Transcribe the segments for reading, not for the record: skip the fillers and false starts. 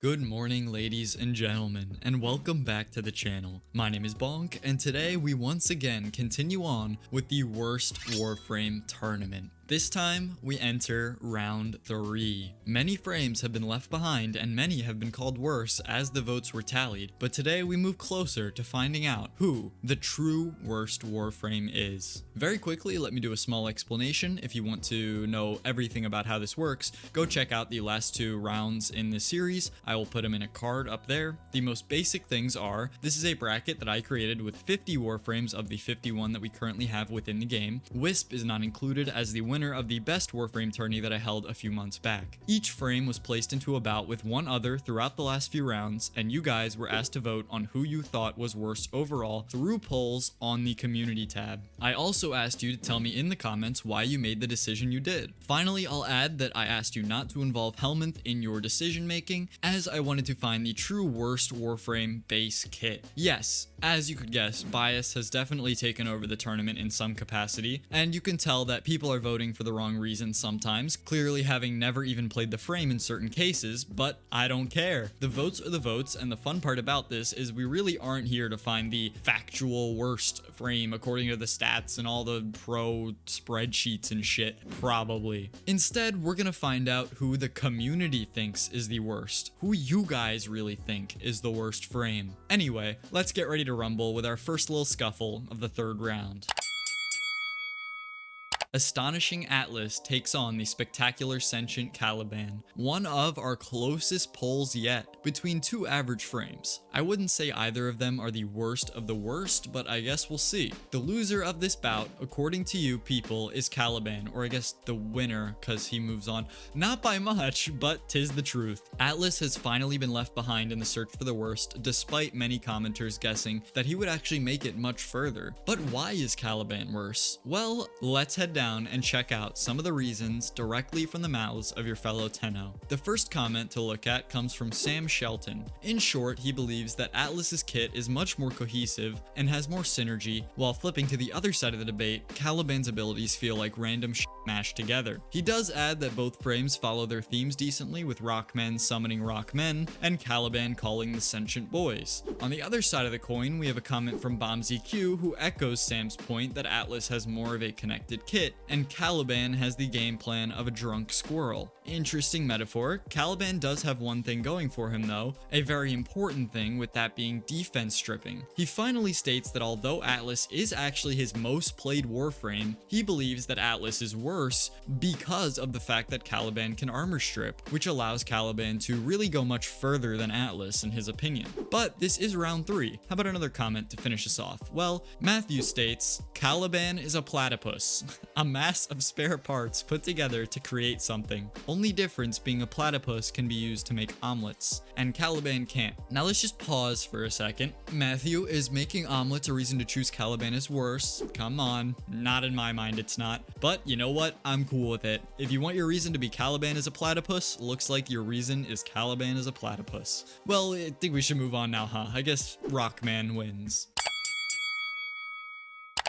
Good morning, ladies and gentlemen, and welcome back to the channel. My name is llBonkll, and today we once again continue on with the worst Warframe tournament. This time, we enter round 3. Many frames have been left behind and many have been called worse as the votes were tallied, but today we move closer to finding out who the true worst Warframe is. Very quickly, let me do a small explanation. If you want to know everything about how this works, go check out the last 2 rounds in this series. I will put them in a card up there. The most basic things are, this is a bracket that I created with 50 Warframes of the 51 that we currently have within the game. Wisp is not included as the winner of the best Warframe tourney that I held a few months back. Each frame was placed into a bout with one other throughout the last few rounds, and you guys were asked to vote on who you thought was worst overall through polls on the community tab. I also asked you to tell me in the comments why you made the decision you did. Finally, I'll add that I asked you not to involve Helminth in your decision making, as I wanted to find the true worst Warframe base kit. Yes, as you could guess, bias has definitely taken over the tournament in some capacity, and you can tell that people are voting for the wrong reasons sometimes, clearly having never even played the frame in certain cases, but I don't care. The votes are the votes, and the fun part about this is we really aren't here to find the factual worst frame according to the stats and all the pro spreadsheets and shit, probably. Instead, we're gonna find out who the community thinks is the worst, who you guys really think is the worst frame. Anyway, let's get ready to rumble with our first little scuffle of the 3rd round. Astonishing Atlas takes on the spectacular sentient Caliban, one of our closest polls yet, between 2 average frames. I wouldn't say either of them are the worst of the worst, but I guess we'll see. The loser of this bout, according to you people, is Caliban, or I guess the winner, cause he moves on. Not by much, but 'tis the truth. Atlas has finally been left behind in the search for the worst, despite many commenters guessing that he would actually make it much further. But why is Caliban worse? Well, let's head down and check out some of the reasons directly from the mouths of your fellow Tenno. The first comment to look at comes from Sam Shelton. In short, he believes that Atlas's kit is much more cohesive and has more synergy, while flipping to the other side of the debate, Caliban's abilities feel like random shit mashed together. He does add that both frames follow their themes decently, with Rockmen summoning Rockmen and Caliban calling the sentient boys. On the other side of the coin, we have a comment from BombZQ who echoes Sam's point that Atlas has more of a connected kit, and Caliban has the game plan of a drunk squirrel. Interesting metaphor. Caliban does have one thing going for him though, a very important thing, with that being defense stripping. He finally states that although Atlas is actually his most played Warframe, he believes that Atlas is worse because of the fact that Caliban can armor strip, which allows Caliban to really go much further than Atlas in his opinion. But this is round 3. How about another comment to finish us off? Well, Matthew states, Caliban is a platypus. A mass of spare parts put together to create something. Only difference being a platypus can be used to make omelets, and Caliban can't. Now let's just pause for a second. Matthew, is making omelets a reason to choose Caliban as worse? Come on, not in my mind it's not. But you know what? I'm cool with it. If you want your reason to be Caliban as a platypus, looks like your reason is Caliban as a platypus. Well, I think we should move on now, huh? I guess Rockman wins.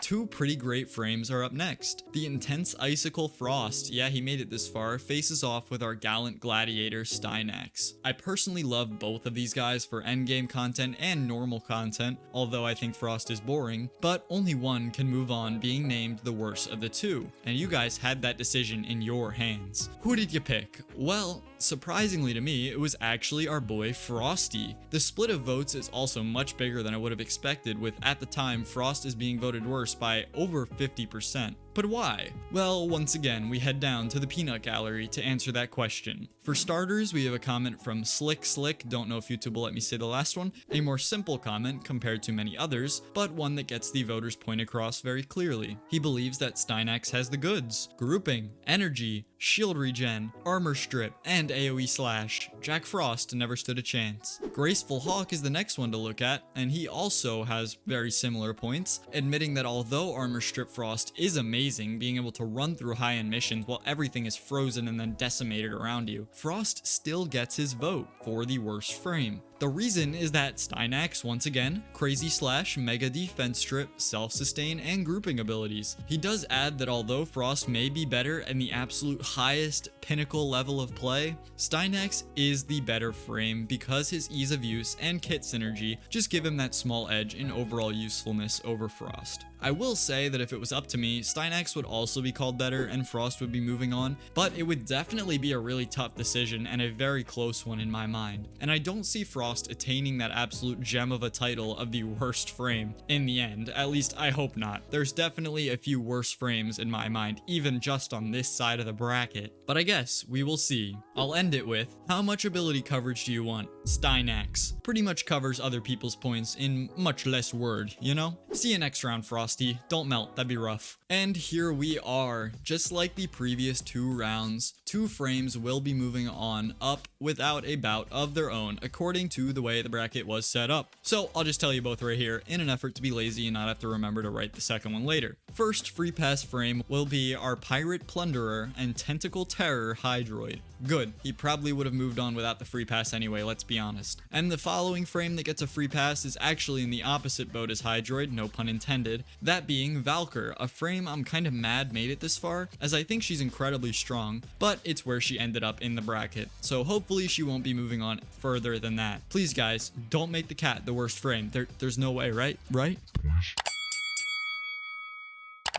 2 pretty great frames are up next. The intense icicle Frost, yeah, he made it this far, faces off with our gallant gladiator Steinax. I personally love both of these guys for endgame content and normal content, although I think Frost is boring, but only one can move on being named the worst of the 2, and you guys had that decision in your hands. Who did you pick? Well, surprisingly to me, it was actually our boy Frosty. The split of votes is also much bigger than I would have expected, with at the time Frost is being voted worst by over 50%. But why? Well, once again, we head down to the peanut gallery to answer that question. For starters, we have a comment from Slick, don't know if YouTube will let me say the last one, a more simple comment compared to many others, but one that gets the voters' point across very clearly. He believes that Steinax has the goods: grouping, energy, shield regen, armor strip, and AoE slash. Jack Frost never stood a chance. Graceful Hawk is the next one to look at, and he also has very similar points, admitting that although armor strip Frost is amazing, amazing, being able to run through high-end missions while everything is frozen and then decimated around you, Frost still gets his vote for the worst frame. The reason is that Steinax, once again, crazy slash, mega defense strip, self-sustain, and grouping abilities. He does add that although Frost may be better in the absolute highest pinnacle level of play, Steinax is the better frame because his ease of use and kit synergy just give him that small edge in overall usefulness over Frost. I will say that if it was up to me, Steinax would also be called better and Frost would be moving on, but it would definitely be a really tough decision and a very close one in my mind. And I don't see Frost attaining that absolute gem of a title of the worst frame in the end. At least I hope not. There's definitely a few worse frames in my mind, even just on this side of the bracket. But I guess we will see. I'll end it with, how much ability coverage do you want? Steinax. Pretty much covers other people's points in much less word, you know? See you next round, Frosty. Don't melt, that'd be rough. And here we are. Just like the previous 2 rounds, 2 frames will be moving on up without a bout of their own, according to the way the bracket was set up. So I'll just tell you both right here in an effort to be lazy and not have to remember to write the second one later. First free pass frame will be our Pirate Plunderer and Tentacle Terror Hydroid. Good, he probably would have moved on without the free pass anyway, let's be honest. And the following frame that gets a free pass is actually in the opposite boat as Hydroid, no pun intended, that being Valkyr, a frame I'm kind of mad made it this far, as I think she's incredibly strong, but it's where she ended up in the bracket, so hopefully she won't be moving on further than that. Please guys, don't make the cat the worst frame, there's no way, right?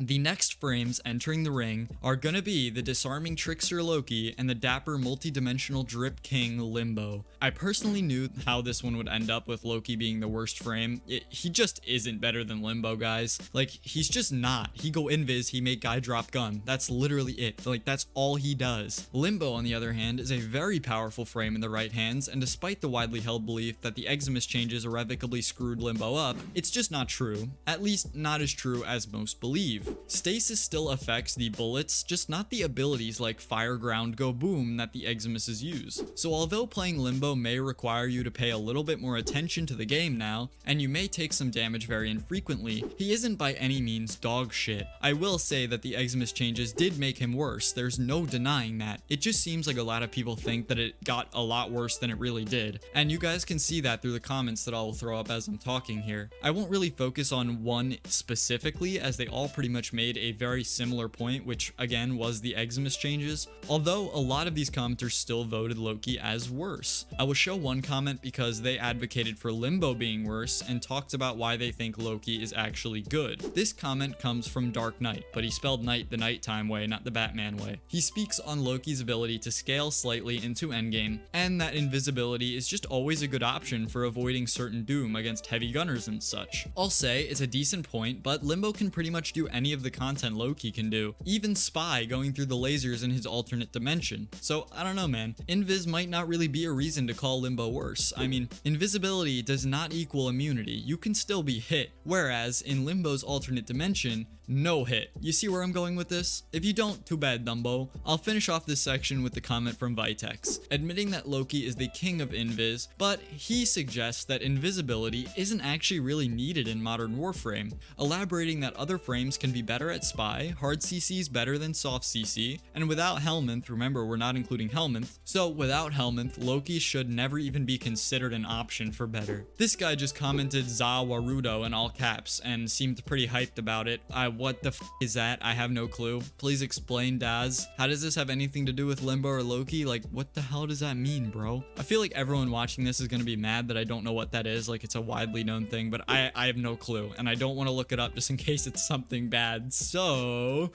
The next frames entering the ring are gonna be the disarming trickster Loki and the dapper multi-dimensional drip king Limbo. I personally knew how this one would end up with Loki being the worst frame. He just isn't better than Limbo, guys. Like, he's just not. He go invis, he make guy drop gun. That's literally it. Like, that's all he does. Limbo, on the other hand, is a very powerful frame in the right hands, and despite the widely held belief that the Eximus changes irrevocably screwed Limbo up, it's just not true. At least, not as true as most believe. Stasis still affects the bullets, just not the abilities like Fire, Ground, Go, Boom that the Eximuses use. So although playing Limbo may require you to pay a little bit more attention to the game now, and you may take some damage very infrequently, he isn't by any means dog shit. I will say that the Eximus changes did make him worse, there's no denying that. It just seems like a lot of people think that it got a lot worse than it really did, and you guys can see that through the comments that I'll throw up as I'm talking here. I won't really focus on one specifically, as they all pretty much made a very similar point, which again was the Eximus changes, although a lot of these commenters still voted Loki as worse. I will show one comment because they advocated for Limbo being worse and talked about why they think Loki is actually good. This comment comes from Dark Knight, but he spelled night the nighttime way, not the Batman way. He speaks on Loki's ability to scale slightly into endgame, and that invisibility is just always a good option for avoiding certain doom against heavy gunners and such. I'll say it's a decent point, but Limbo can pretty much do any of the content Loki can do, even Spy going through the lasers in his alternate dimension. So I don't know, man. Invis might not really be a reason to call Limbo worse. I mean, invisibility does not equal immunity. You can still be hit, whereas in Limbo's alternate dimension, no hit. You see where I'm going with this? If you don't, too bad, Dumbo. I'll finish off this section with the comment from Vitex, admitting that Loki is the king of invis, but he suggests that invisibility isn't actually really needed in modern Warframe, elaborating that other frames can be better at Spy, hard CC's better than soft CC, and without Helminth, remember we're not including Helminth, so without Helminth, Loki should never even be considered an option for better. This guy just commented Za Warudo in all caps and seemed pretty hyped about it. What the f is that? I have no clue. Please explain, Daz. How does this have anything to do with Limbo or Loki? Like, what the hell does that mean, bro? I feel like everyone watching this is gonna be mad that I don't know what that is. Like, it's a widely known thing, but I have no clue, and I don't want to look it up just in case it's something bad. So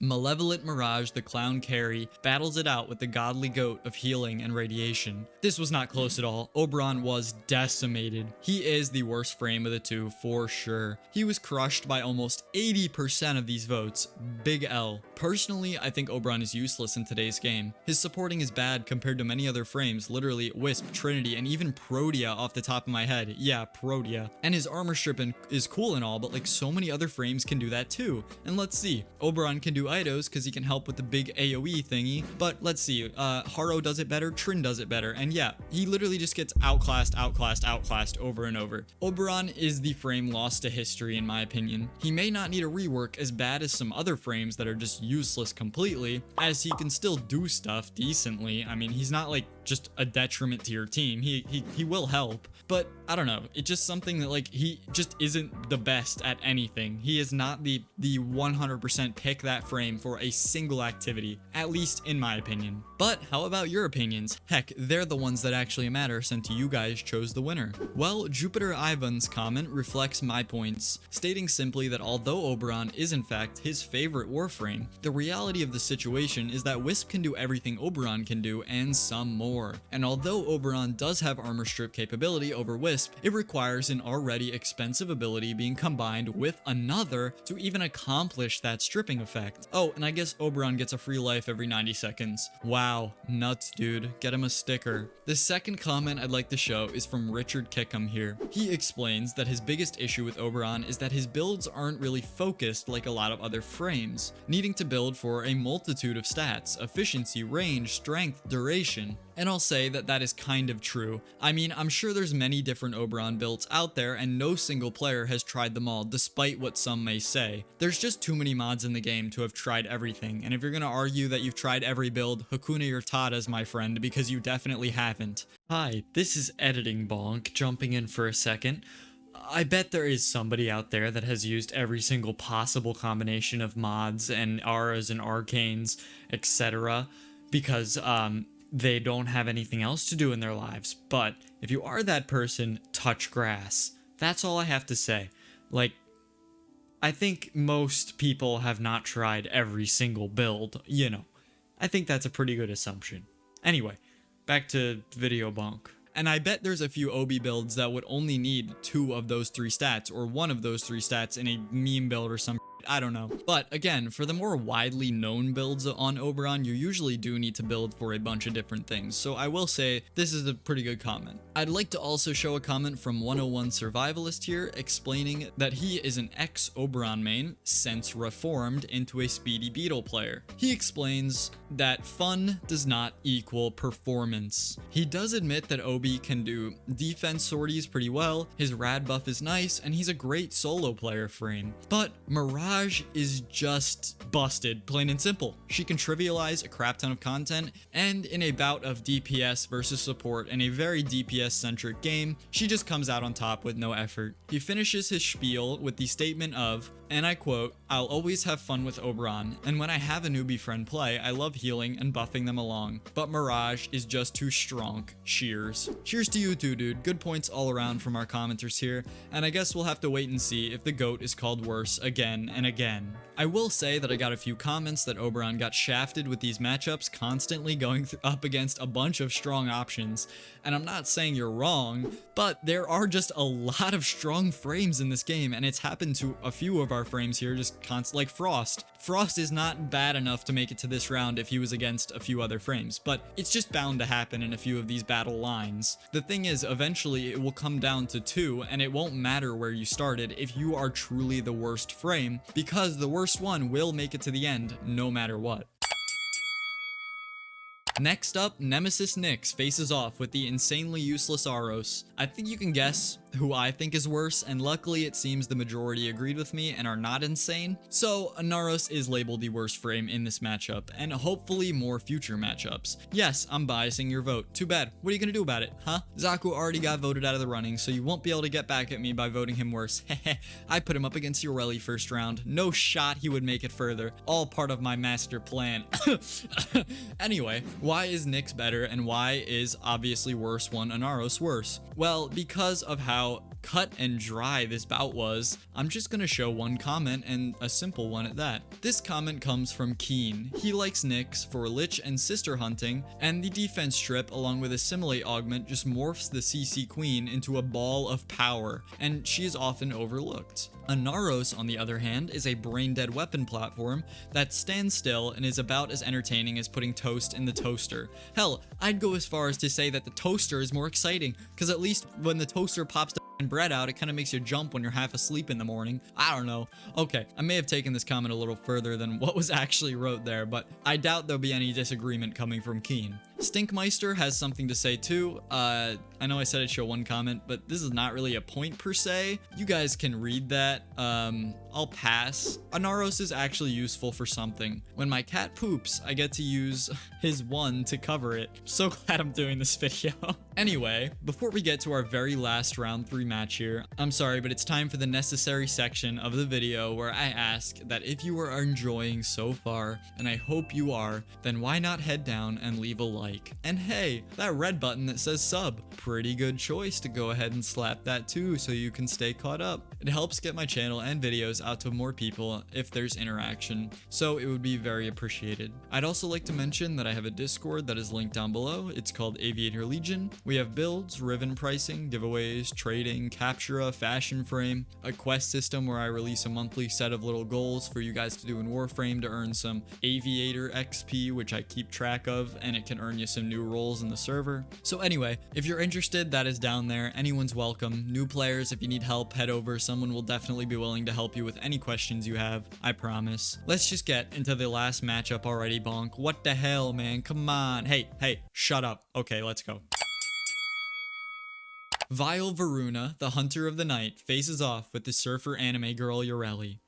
Malevolent Mirage, the clown Carrie, battles it out with the godly goat of healing and radiation. This was not close at all. Oberon was decimated. He is the worst frame of the two for sure. He was crushed by almost 80% of these votes. Big L. Personally, I think Oberon is useless in today's game. His supporting is bad compared to many other frames, literally Wisp, Trinity, and even Protea off the top of my head. Yeah, Protea. And his armor stripping is cool and all, but like so many other frames can do that too. And let's see. Oberon can do do Eidos because he can help with the big AoE thingy, but let's see, Haro does it better, Trin does it better, and yeah, he literally just gets outclassed over and over. Oberon is the frame lost to history in my opinion. He may not need a rework as bad as some other frames that are just useless completely, as he can still do stuff decently. I mean, he's not like just a detriment to your team. He will help, but I don't know, it's just something that like he just isn't the best at anything. He is not the 100% pick that frame for a single activity, at least in my opinion. But how about your opinions? Heck, they're the ones that actually matter since you guys chose the winner. Well, Jupiter Ivan's comment reflects my points, stating simply that although Oberon is in fact his favorite Warframe, the reality of the situation is that Wisp can do everything Oberon can do and some more. And although Oberon does have armor strip capability over Wisp, it requires an already expensive ability being combined with another to even accomplish that stripping effect. Oh, and I guess Oberon gets a free life every 90 seconds. Wow, nuts dude, get him a sticker. The second comment I'd like to show is from Richard Kickham here. He explains that his biggest issue with Oberon is that his builds aren't really focused like a lot of other frames, needing to build for a multitude of stats, efficiency, range, strength, duration. And I'll say that that is kind of true. I mean, I'm sure there's many different Oberon builds out there and no single player has tried them all, despite what some may say. There's just too many mods in the game to have tried everything, and if you're gonna argue that you've tried every build, Hakuna your Tatas, my friend, because you definitely haven't. Hi, this is Editing Bonk, jumping in for a second. I bet there is somebody out there that has used every single possible combination of mods and auras and arcanes, etc. because, they don't have anything else to do in their lives. But if you are that person, touch grass. That's all I have to say. Like, I think most people have not tried every single build, you know. I think that's a pretty good assumption. Anyway, back to Video Bonk. And I bet there's a few Obi builds that would only need 2 of those 3 stats, or 1 of those 3 stats in a meme build or some I don't know. But again, for the more widely known builds on Oberon, you usually do need to build for a bunch of different things. So I will say this is a pretty good comment. I'd like to also show a comment from 101 Survivalist here explaining that he is an ex-Oberon main since reformed into a Speedy Beetle player. He explains that fun does not equal performance. He does admit that Obi can do defense sorties pretty well, his rad buff is nice, and he's a great solo player frame. But Mirage is just busted, plain and simple. She can trivialize a crap ton of content, and in a bout of DPS versus support in a very DPS-centric game, she just comes out on top with no effort. He finishes his spiel with the statement of, and I quote, "I'll always have fun with Oberon, and when I have a newbie friend play, I love healing and buffing them along, but Mirage is just too strong. Cheers." Cheers to you too, dude. Good points all around from our commenters here, and I guess we'll have to wait and see if the GOAT is called worse again and again. I will say that I got a few comments that Oberon got shafted with these matchups, constantly going up against a bunch of strong options, and I'm not saying you're wrong, but there are just a lot of strong frames in this game, and it's happened to a few of our frames here, just like Frost. Frost is not bad enough to make it to this round if he was against a few other frames, but it's just bound to happen in a few of these battle lines. The thing is, eventually it will come down to 2, and it won't matter where you started if you are truly the worst frame, because the worst one will make it to the end no matter what. Next up, Nemesis Nyx faces off with the insanely useless Aros. I think you can guess who I think is worse, and luckily it seems the majority agreed with me and are not insane. So Aniros is labeled the worst frame in this matchup, and hopefully more future matchups. Yes, I'm biasing your vote. Too bad. What are you gonna do about it, huh? Zaku already got voted out of the running, so you won't be able to get back at me by voting him worse. Heh. I put him up against Irelia first round. No shot he would make it further. All part of my master plan. Anyway, why is Nyx better, and why is obviously worse one Aniros worse? Well, because of how cut and dry this bout was, I'm just gonna show one comment, and a simple one at that. This comment comes from Keen. He likes Nyx for Lich and sister hunting, and the defense strip along with Assimilate augment just morphs the CC queen into a ball of power, and she is often overlooked. Aniros, on the other hand, is a brain-dead weapon platform that stands still and is about as entertaining as putting toast in the toaster. Hell, I'd go as far as to say that the toaster is more exciting, because at least when the toaster pops bread out, it kind of makes you jump when you're half asleep in the morning. I don't know. Okay, I may have taken this comment a little further than what was actually wrote there, but I doubt there'll be any disagreement coming from Keen. Stinkmeister has something to say too. I know I said I'd show one comment, but this is not really a point per se. You guys can read that. I'll pass. Aniros is actually useful for something. When my cat poops, I get to use his one to cover it. So glad I'm doing this video. Anyway, before we get to our very last round 3 match here, I'm sorry, but it's time for the necessary section of the video where I ask that if you are enjoying so far, and I hope you are, then why not head down and leave a like? And hey, that red button that says sub, pretty good choice to go ahead and slap that too so you can stay caught up. It helps get my channel and videos out to more people if there's interaction, so it would be very appreciated. I'd also like to mention that I have a Discord that is linked down below. It's called Aviator Legion. We have builds, Riven pricing, giveaways, trading, Captura, Fashion Frame, a quest system where I release a monthly set of little goals for you guys to do in Warframe to earn some Aviator XP, which I keep track of, and it can earn you some new roles in the server. So anyway, if you're interested, that is down there. Anyone's welcome. New players, if you need help, head over. Someone will definitely be willing to help you with any questions you have, I promise. Let's just get into the last matchup already, Bonk. What the hell, man? Come on. Hey, shut up. Okay, let's go. Vile Varuna, the Hunter of the Night, faces off with the surfer anime girl Irelia.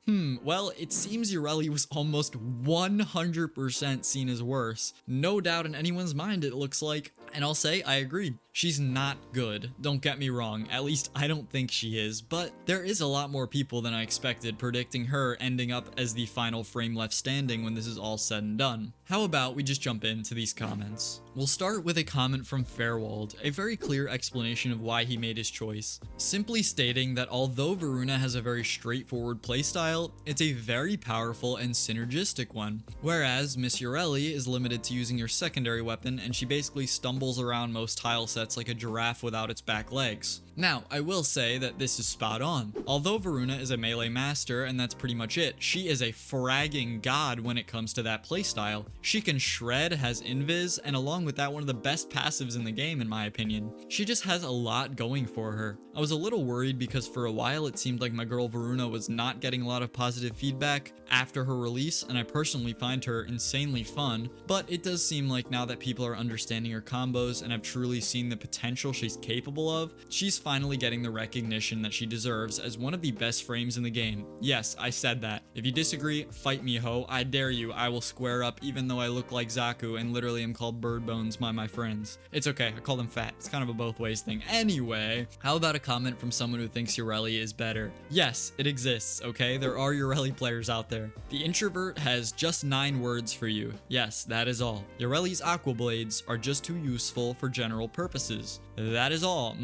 Well, it seems Irelia was almost 100% seen as worse. No doubt in anyone's mind, it looks like. And I'll say, I agree. She's not good. Don't get me wrong. At least I don't think she is. But there is a lot more people than I expected predicting her ending up as the final frame left standing when this is all said and done. How about we just jump into these comments? We'll start with a comment from Fairwald, a very clear explanation of why he made his choice. Simply stating that although Varuna has a very straightforward playstyle, it's a very powerful and synergistic one. Whereas Miss Irelia is limited to using your secondary weapon, and she basically stumbles around most tile sets like a giraffe without its back legs. Now, I will say that this is spot on. Although Varuna is a melee master, and that's pretty much it, she is a fragging god when it comes to that playstyle. She can shred, has invis, and along with that, one of the best passives in the game in my opinion. She just has a lot going for her. I was a little worried because for a while it seemed like my girl Varuna was not getting a lot of positive feedback after her release, and I personally find her insanely fun, but it does seem like now that people are understanding her combos and have truly seen the potential she's capable of, she's finally getting the recognition that she deserves as one of the best frames in the game. Yes, I said that. If you disagree, fight me, ho. I dare you. I will square up even though I look like Zaku and literally am called Bird Bones by my friends. It's okay, I call them fat. It's kind of a both ways thing. Anyway, how about a comment from someone who thinks Irelia is better? Yes, it exists, okay? There are Irelia players out there. The introvert has just 9 words for you. Yes, that is all. Irelia's Aqua Blades are just too useful for general purposes. That is all.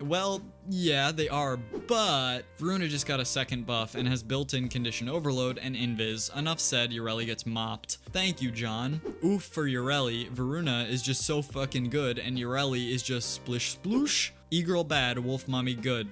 Well, yeah, they are, but Varuna just got a second buff and has built-in condition overload and invis. Enough said, Irelia gets mopped. Thank you, John. Oof for Irelia. Varuna is just so fucking good, and Irelia is just splish sploosh. E-girl bad, wolf mommy good.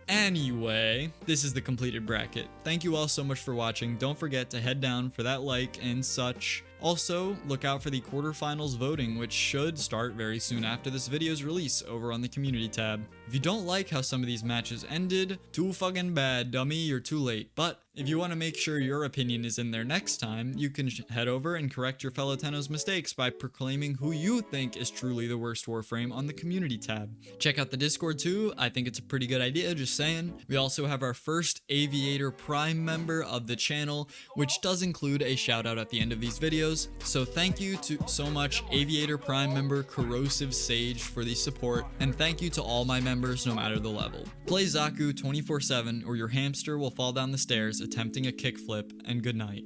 Anyway, this is the completed bracket. Thank you all so much for watching. Don't forget to head down for that like and such. Also, look out for the quarterfinals voting, which should start very soon after this video's release over on the community tab. If you don't like how some of these matches ended, too fucking bad, dummy, you're too late. But if you want to make sure your opinion is in there next time, you can head over and correct your fellow Tenno's mistakes by proclaiming who you think is truly the worst Warframe on the community tab. Check out the Discord too. I think it's a pretty good idea, just saying. We also have our first Aviator Prime member of the channel, which does include a shout out at the end of these videos. So thank you to so much Aviator Prime member Corrosive Sage for the support, and thank you to all my members no matter the level. Play Zaku 24/7 or your hamster will fall down the stairs attempting a kickflip, and good night.